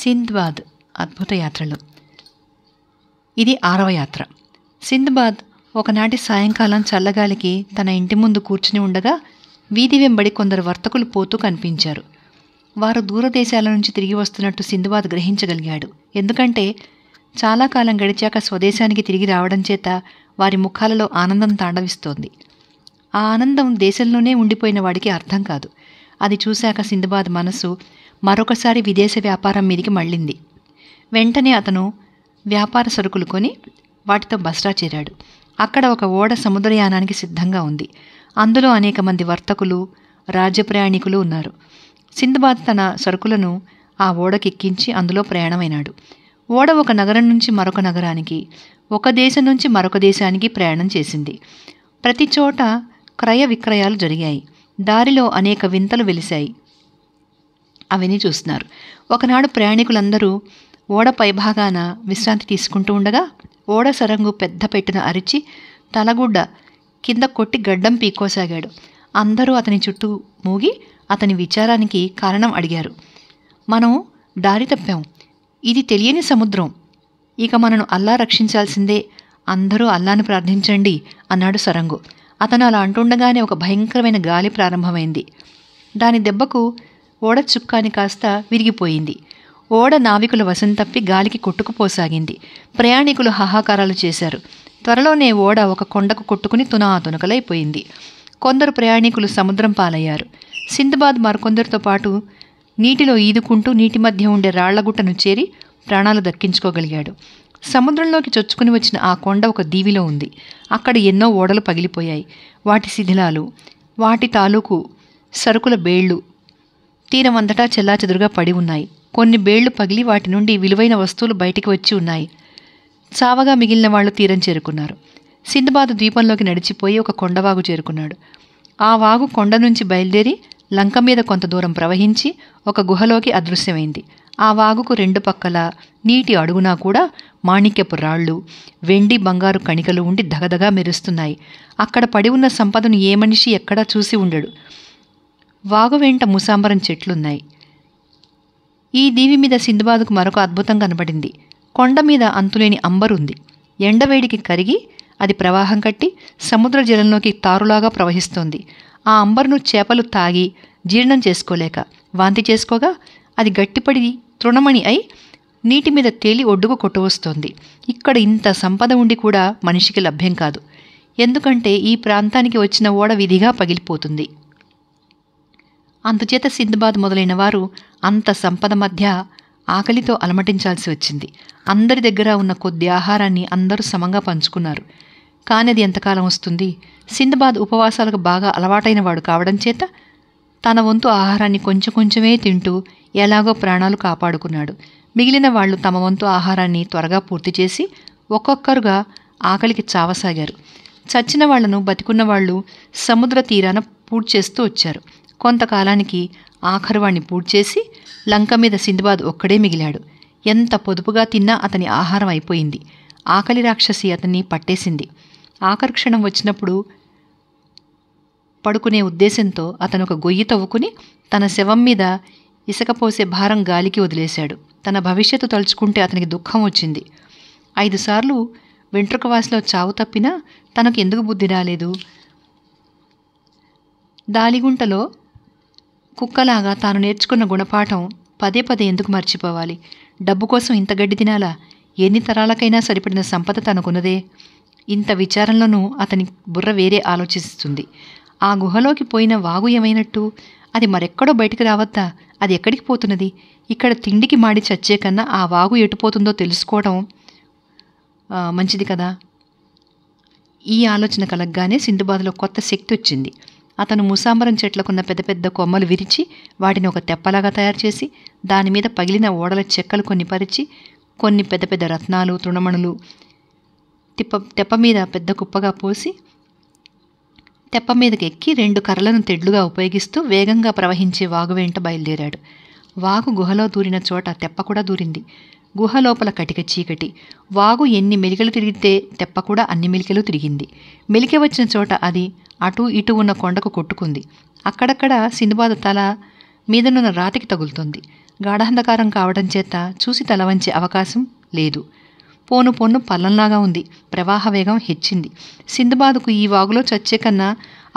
సింద్బాద్ అద్భుత యాత్రలు. ఇది 6వ యాత్ర. సింద్బాద్ ఒకనాటి సాయంకాలం చల్లగాలికి తన ఇంటి ముందు కూర్చుని ఉండగా వీధి వెంబడి కొందరు వర్తకులు పోతూ కనిపించారు. వారు దూరదేశాల నుంచి తిరిగి వస్తున్నట్టు సింద్బాద్ గ్రహించగలిగాడు. ఎందుకంటే చాలా కాలం గడిచాక స్వదేశానికి తిరిగి రావడం చేత వారి ముఖాలలో ఆనందం తాండవిస్తోంది. ఆ ఆనందం దేశంలోనే ఉండిపోయిన వాడికి అర్థం కాదు. అది చూశాక సింద్బాద్ మనసు మరొకసారి విదేశ వ్యాపారం మీదికి మళ్ళింది. వెంటనే అతను వ్యాపార సరుకులు కొని వాటితో బస్రా చేరాడు. అక్కడ ఒక ఓడ సముద్రయానానికి సిద్ధంగా ఉంది. అందులో అనేక మంది వర్తకులు, రాజ్య ప్రయాణికులు ఉన్నారు. సింద్బాద్ తన సరుకులను ఆ ఓడకెక్కించి అందులో ప్రయాణమైనాడు. ఓడ ఒక నగరం నుంచి మరొక నగరానికి, ఒక దేశం నుంచి మరొక దేశానికి ప్రయాణం చేసింది. ప్రతి చోట క్రయ విక్రయాలు జరిగాయి. దారిలో అనేక వింతలు వెలిశాయి. అవన్నీ చూస్తున్నారు. ఒకనాడు ప్రయాణికులందరూ ఓడ పైభాగాన విశ్రాంతి తీసుకుంటూ ఉండగా ఓడ సరంగు పెద్ద పెట్టున అరిచి తలగుడ్డ కింద కొట్టి గడ్డం పీక్కోసాగాడు. అందరూ అతని చుట్టూ మూగి అతని విచారానికి కారణం అడిగారు. మనం దారి తప్పాం. ఇది తెలియని సముద్రం. ఇక మనను అల్లా రక్షించాల్సిందే. అందరూ అల్లాను ప్రార్థించండి అన్నాడు సరంగు. అతను అలా అంటుండగానే ఒక భయంకరమైన గాలి ప్రారంభమైంది. దాని దెబ్బకు ఓడ చుక్కాని కాస్త విరిగిపోయింది. ఓడ నావికుల వశం తప్పి గాలికి కొట్టుకుపోసాగింది. ప్రయాణికులు హాహాకారాలు చేశారు. త్వరలోనే ఓడ ఒక కొండకు కొట్టుకుని తునాతునకలైపోయింది. కొందరు ప్రయాణికులు సముద్రం పాలయ్యారు. సింద్బాద్ మరికొందరితో పాటు నీటిలో ఈదుకుంటూ నీటి మధ్య ఉండే రాళ్లగుట్టను చేరి ప్రాణాలు దక్కించుకోగలిగాడు. సముద్రంలోకి చొచ్చుకుని వచ్చిన ఆ కొండ ఒక దీవిలో ఉంది. అక్కడ ఎన్నో ఓడలు పగిలిపోయాయి. వాటి శిథిలాలు, వాటి తాలూకు సరుకుల బేళ్లు తీరమంతటా చెల్లాచెదురుగా పడి ఉన్నాయి. కొన్ని బేళ్లు పగిలి వాటి నుండి విలువైన వస్తువులు బయటికి వచ్చి ఉన్నాయి. చావగా మిగిలిన వాళ్లు తీరం చేరుకున్నారు. సింద్బాద్ ద్వీపంలోకి నడిచిపోయి ఒక కొండవాగు చేరుకున్నాడు. ఆ వాగు కొండ నుంచి బయలుదేరి లంక మీద కొంత దూరం ప్రవహించి ఒక గుహలోకి అదృశ్యమైంది. ఆ వాగుకు రెండు పక్కల నీటి అడుగునా కూడా మాణిక్యపు రాళ్ళు, వెండి బంగారు కణికలు ఉండి దగదగా మెరుస్తున్నాయి. అక్కడ పడి ఉన్న సంపదను ఏ మనిషి ఎక్కడా చూసి ఉండడు. వాగు వెంట ముసాంబరం చెట్లున్నాయి. ఈ దీవి మీద సింద్బాద్కు మరొక అద్భుతం కనబడింది. కొండ మీద అంతులేని అంబరుంది. ఎండవేడికి కరిగి అది ప్రవాహం కట్టి సముద్ర జలంలోకి తారులాగా ప్రవహిస్తోంది. ఆ అంబరును చేపలు తాగి జీర్ణం చేసుకోలేక వాంతి చేసుకోగా అది గట్టిపడి తృణమణి అయి నీటి మీద తేలి ఒడ్డుకు కొట్టువస్తోంది. ఇక్కడ ఇంత సంపద ఉండి కూడా మనిషికి లభ్యం కాదు. ఎందుకంటే ఈ ప్రాంతానికి వచ్చిన ఓడ విధిగా పగిలిపోతుంది. అందుచేత సింద్బాద్ మొదలైన వారు అంత సంపద మధ్య ఆకలితో అలమటించాల్సి వచ్చింది. అందరి దగ్గర ఉన్న కొద్ది ఆహారాన్ని అందరూ సమంగా పంచుకున్నారు. కానీ అది ఎంతకాలం వస్తుంది? సింద్బాద్ ఉపవాసాలకు బాగా అలవాటైన వాడు కావడం చేత తన వంతు ఆహారాన్ని కొంచెం కొంచెమే తింటూ ఎలాగో ప్రాణాలు కాపాడుకున్నాడు. మిగిలిన వాళ్లు తమ వంతు ఆహారాన్ని త్వరగా పూర్తి చేసి ఒక్కొక్కరుగా ఆకలికి చావసాగారు. చచ్చిన వాళ్లను బతికున్న వాళ్ళు సముద్ర తీరాన పూడ్చేస్తూ వచ్చారు. కొంతకాలానికి ఆఖరువాణ్ణి పూడ్చేసి లంక మీద సింద్బాద్ ఒక్కడే మిగిలాడు. ఎంత పొదుపుగా తిన్నా అతని ఆహారం అయిపోయింది. ఆకలి రాక్షసి అతన్ని పట్టేసింది. ఆఖరి క్షణం వచ్చినప్పుడు పడుకునే ఉద్దేశంతో అతను ఒక గొయ్యి తవ్వుకుని తన శవం మీద ఇసుక పోసే భారం గాలికి వదిలేశాడు. తన భవిష్యత్తు తలుచుకుంటే అతనికి దుఃఖం వచ్చింది. 5 సార్లు వెంట్రుకవాసిలో చావు తప్పినా తనకు ఎందుకు బుద్ధి రాలేదు? దాలిగుంటలో కుక్కలాగా తాను నేర్చుకున్న గుణపాఠం పదే పదే ఎందుకు మర్చిపోవాలి? డబ్బు కోసం ఇంత గడ్డి తినాలా? ఎన్ని తరాలకైనా సరిపడిన సంపద తనకున్నదే. ఇంత విచారంలోనూ అతని బుర్ర వేరే ఆలోచిస్తుంది. ఆ గుహలోకి పోయిన వాగు ఏమైనట్టు? అది మరెక్కడో బయటికి రావద్దా? అది ఎక్కడికి పోతున్నది? ఇక్కడ తిండికి మాడి చచ్చే కన్నా ఆ వాగు ఎటుపోతుందో తెలుసుకోవడం మంచిది కదా. ఈ ఆలోచన కలగ్గానే సింధుబాద్లో కొత్త శక్తి వచ్చింది. అతను ముసాంబరం చెట్లకున్న పెద్ద పెద్ద కొమ్మలు విరిచి వాటిని ఒక తెప్పలాగా తయారు చేసి దాని మీద పగిలిన ఓడల చెక్కలు కొన్ని పరిచి కొన్ని పెద్ద పెద్ద రత్నాలు, తృణమణులు తెప్ప మీద పెద్ద కుప్పగా పోసి తెప్ప మీదకి ఎక్కి 2 కర్రలను తెడ్లుగా ఉపయోగిస్తూ వేగంగా ప్రవహించే వాగు వెంట బయలుదేరాడు. వాగు గుహలో దూరిన చోట తెప్ప కూడా దూరింది. గుహ లోపల కటిక చీకటి. వాగు ఎన్ని మెలికలు తిరిగితే తెప్ప కూడా అన్ని మెలికలు తిరిగింది. మెలిక వచ్చిన చోట అది అటూ ఇటూ ఉన్న కొండకు కొట్టుకుంది. అక్కడక్కడ సింధుబాద్ తల మీదనున్న రాతికి తగులుతుంది. గాఢాంధకారం కావడం చేత చూసి తల వంచే అవకాశం లేదు. పోను పొన్ను పల్లంలాగా ఉంది. ప్రవాహ వేగం హెచ్చింది. సిందబాదుకు ఈ వాగులో చచ్చే కన్నా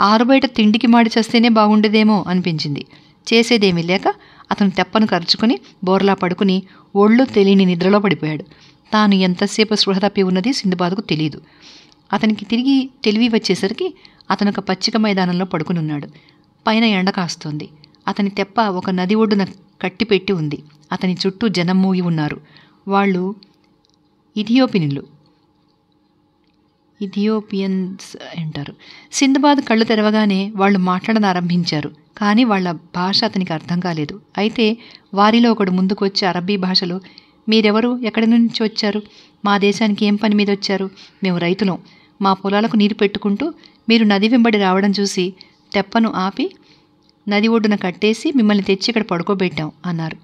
ఆరుబయట తిండికి మాడి చస్తేనే బాగుండేదేమో అనిపించింది. చేసేదేమీ లేక అతను తెప్పను ఖర్చుకుని బోర్లా పడుకుని ఒళ్ళు తెలియని నిద్రలో పడిపోయాడు. తాను ఎంతసేపు స్పృహ తప్పి ఉన్నది సిందబాదుకు తెలియదు. అతనికి తిరిగి తెలివి వచ్చేసరికి అతను ఒక పచ్చిక మైదానంలో పడుకునున్నాడు. పైన ఎండ కాస్తోంది. అతని తెప్ప ఒక నది ఒడ్డున కట్టిపెట్టి ఉంది. అతని చుట్టూ జనం మూగి ఉన్నారు. వాళ్ళు ఇథియోపియన్స్ అంటారు. సిందబాద్ కళ్ళు తెరవగానే వాళ్ళు మాట్లాడనారంభించారు. కానీ వాళ్ళ భాష అతనికి అర్థం కాలేదు. అయితే వారిలో ఒకడు ముందుకొచ్చి అరబ్బీ భాషలో, మీరెవరు, ఎక్కడి నుంచి వచ్చారు, మా దేశానికి ఏం పని మీద వచ్చారు, మేము రైతులం, మా పొలాలకు నీరు పెట్టుకుంటూ మీరు నది వెంబడి రావడం చూసి తెప్పను ఆపి నది ఒడ్డున కట్టేసి మిమ్మల్ని తెచ్చి ఇక్కడ పడుకోబెట్టాం అన్నారు.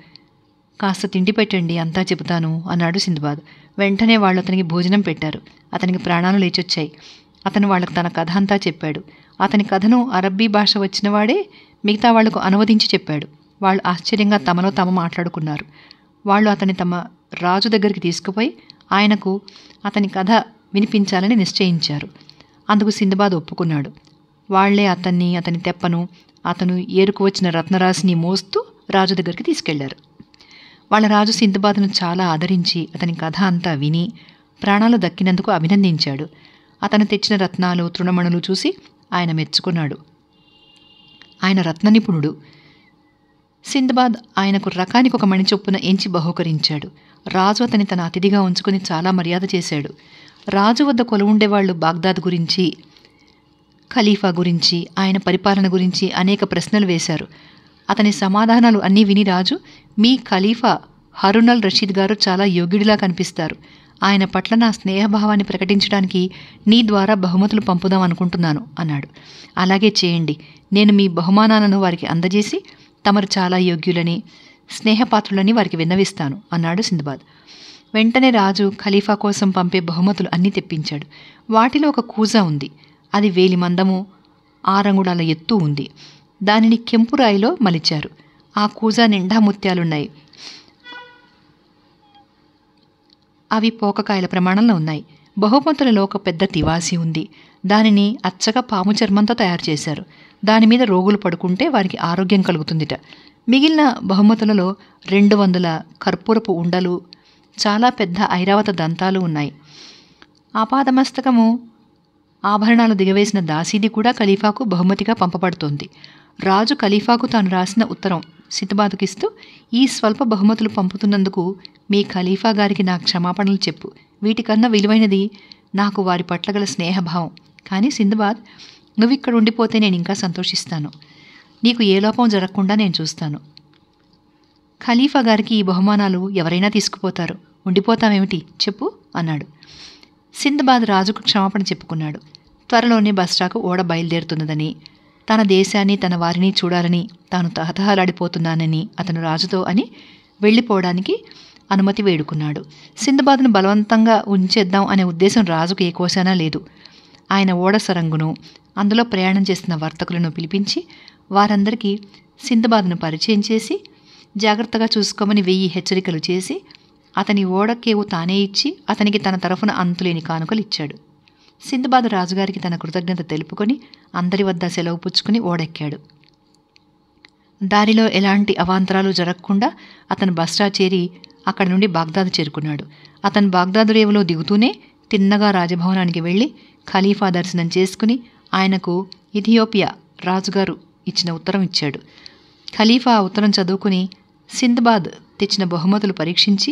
కాస్త తిండి పెట్టండి, అంతా చెబుతాను అన్నాడు సిందబాద్. వెంటనే వాళ్ళు అతనికి భోజనం పెట్టారు. అతనికి ప్రాణాలు లేచొచ్చాయి. అతను వాళ్ళకు తన కథ అంతా చెప్పాడు. అతని కథను అరబ్బీ భాష వచ్చినవాడే మిగతా వాళ్లకు అనువదించి చెప్పాడు. వాళ్ళు ఆశ్చర్యంగా తమలో తాము మాట్లాడుకున్నారు. వాళ్ళు అతన్ని తమ రాజు దగ్గరికి తీసుకుపోయి ఆయనకు అతని కథ వినిపించాలని నిశ్చయించారు. అందుకు సిందబాద్ ఒప్పుకున్నాడు. వాళ్లే అతన్ని, అతని తెప్పను, అతను ఏరుకు వచ్చిన రత్నరాశిని మోస్తూ రాజు దగ్గరికి తీసుకెళ్లారు. వాళ్ళ రాజు సిందబాద్ను చాలా ఆదరించి అతని కథ అంతా విని ప్రాణాలు దక్కినందుకు అభినందించాడు. అతను తెచ్చిన రత్నాలు, తృణమణులు చూసి ఆయన మెచ్చుకున్నాడు. ఆయన రత్న నిపుణుడు. సిందబాద్ ఆయనకు రకానికి ఒక మణి చొప్పున ఎంచి బహూకరించాడు. రాజు అతని తన అతిథిగా ఉంచుకుని చాలా మర్యాద చేశాడు. రాజు వద్ద కొలువుండేవాళ్లు బాగ్దాద్ గురించి, ఖలీఫా గురించి, ఆయన పరిపాలన గురించి అనేక ప్రశ్నలు వేశారు. అతని సమాధానాలు అన్నీ విని రాజు, మీ ఖలీఫా హరునల్ రషీద్ గారు చాలా యోగ్యుడిలా కనిపిస్తారు. ఆయన పట్ల నా స్నేహభావాన్ని ప్రకటించడానికి నీ ద్వారా బహుమతులు పంపుదాం అనుకుంటున్నాను అన్నాడు. అలాగే చేయండి. నేను మీ బహుమానాలను వారికి అందజేసి తమరు చాలా యోగ్యులని, స్నేహపాత్రులని వారికి విన్నవిస్తాను అన్నాడు సిందబాద్. వెంటనే రాజు ఖలీఫా కోసం పంపే బహుమతులు అన్నీ తెప్పించాడు. వాటిలో ఒక కూజా ఉంది. అది 1000 మందము, 6 అంగుళాల ఎత్తు ఉంది. దానిని కెంపు రాయిలో మలిచారు. ఆ కూజా నిండా ముత్యాలున్నాయి. అవి పోకకాయల ప్రమాణంలో ఉన్నాయి. బహుమతులలో ఒక పెద్ద తివాసి ఉంది. దానిని అచ్చగా పాము చర్మంతో తయారు చేశారు. దానిమీద రోగులు పడుకుంటే వారికి ఆరోగ్యం కలుగుతుందిట. మిగిలిన బహుమతులలో 200 కర్పూరపు ఉండలు, చాలా పెద్ద ఐరావత దంతాలు ఉన్నాయి. ఆపాదమస్తకము ఆభరణాలు దిగవేసిన దాసీది కూడా ఖలీఫాకు బహుమతిగా పంపబడుతోంది. రాజు ఖలీఫాకు తాను రాసిన ఉత్తరం సిందబాద్కిస్తూ, ఈ స్వల్ప బహుమతులు పంపుతున్నందుకు మీ ఖలీఫా గారికి నా క్షమాపణలు చెప్పు. వీటికన్నా విలువైనది నాకు వారి పట్ల గల స్నేహభావం. కానీ సిందబాద్, నువ్విక్కడ ఉండిపోతే నేను ఇంకా సంతోషిస్తాను. నీకు ఏ లోపం జరగకుండా నేను చూస్తాను. ఖలీఫా గారికి ఈ బహుమానాలు ఎవరైనా తీసుకుపోతారు. ఉండిపోతామేమిటి చెప్పు అన్నాడు. సిందబాద్ రాజుకు క్షమాపణ చెప్పుకున్నాడు. త్వరలోనే బస్రాకు ఓడ బయలుదేరుతున్నదని, తన దేశాన్ని, తన వారిని చూడాలని తాను తహతహలాడిపోతున్నానని అతను రాజుతో అని వెళ్ళిపోవడానికి అనుమతి వేడుకున్నాడు. సిందబాద్ను బలవంతంగా ఉంచేద్దాం అనే ఉద్దేశం రాజుకు ఏ కోశానా లేదు. ఆయన ఓడ సరంగును, అందులో ప్రయాణం చేస్తున్న వర్తకులను పిలిపించి వారందరికీ సిందబాద్ను పరిచయం చేసి జాగ్రత్తగా చూసుకోమని 1000 హెచ్చరికలు చేసి అతని ఓడకేవు తానే ఇచ్చి అతనికి తన తరఫున అంతులేని కానుకలు ఇచ్చాడు. సిందబాద్ రాజుగారికి తన కృతజ్ఞత తెలుపుకొని అందరి వద్ద సెలవు పుచ్చుకుని ఓడెక్కాడు. దారిలో ఎలాంటి అవాంతరాలు జరగకుండా అతను బస్రా చేరి అక్కడి నుండి బాగ్దాదు చేరుకున్నాడు. అతను బాగ్దాదు రేవులో దిగుతూనే తిన్నగా రాజభవనానికి వెళ్ళి ఖలీఫా దర్శనం చేసుకుని ఆయనకు ఇథియోపియా రాజుగారు ఇచ్చిన ఉత్తరం ఇచ్చాడు. ఖలీఫా ఆ ఉత్తరం చదువుకుని సిందబాద్ తెచ్చిన బహుమతులు పరీక్షించి,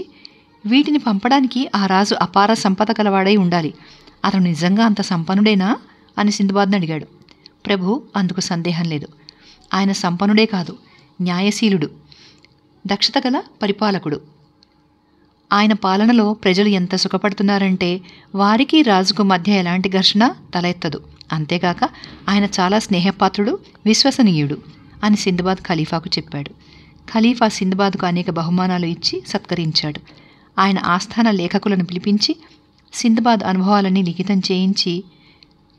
వీటిని పంపడానికి ఆ రాజు అపార సంపద కలవాడై ఉండాలి. అతను నిజంగా అంత సంపన్నుడేనా అని సిందబాద్ని అడిగాడు. ప్రభు, అందుకు సందేహం లేదు. ఆయన సంపన్నుడే కాదు, న్యాయశీలుడు, దక్షత గల పరిపాలకుడు. ఆయన పాలనలో ప్రజలు ఎంత సుఖపడుతున్నారంటే వారికి రాజుకు మధ్య ఎలాంటి ఘర్షణ తలెత్తదు. అంతేగాక ఆయన చాలా స్నేహపాత్రుడు, విశ్వసనీయుడు అని సిందబాద్ ఖలీఫాకు చెప్పాడు. ఖలీఫా సిందబాద్కు అనేక బహుమానాలు ఇచ్చి సత్కరించాడు. ఆయన ఆస్థాన లేఖకులను పిలిపించి సిందబాద్ అనుభవాలన్నీ లిఖితం చేయించి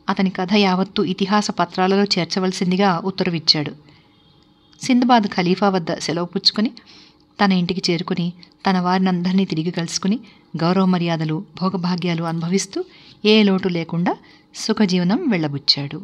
అతని కథ యావత్తు ఇతిహాస పత్రాలలో చేర్చవలసిందిగా ఉత్తర్విచ్చాడు. సిందబాద్ ఖలీఫా వద్ద సెలవు పుచ్చుకొని తన ఇంటికి చేరుకుని తన వారినందరినీ తిరిగి కలుసుకుని గౌరవ మర్యాదలు భోగభాగ్యాలు అనుభవిస్తూ ఏ లోటు లేకుండా సుఖజీవనం వెళ్ళబుచ్చాడు.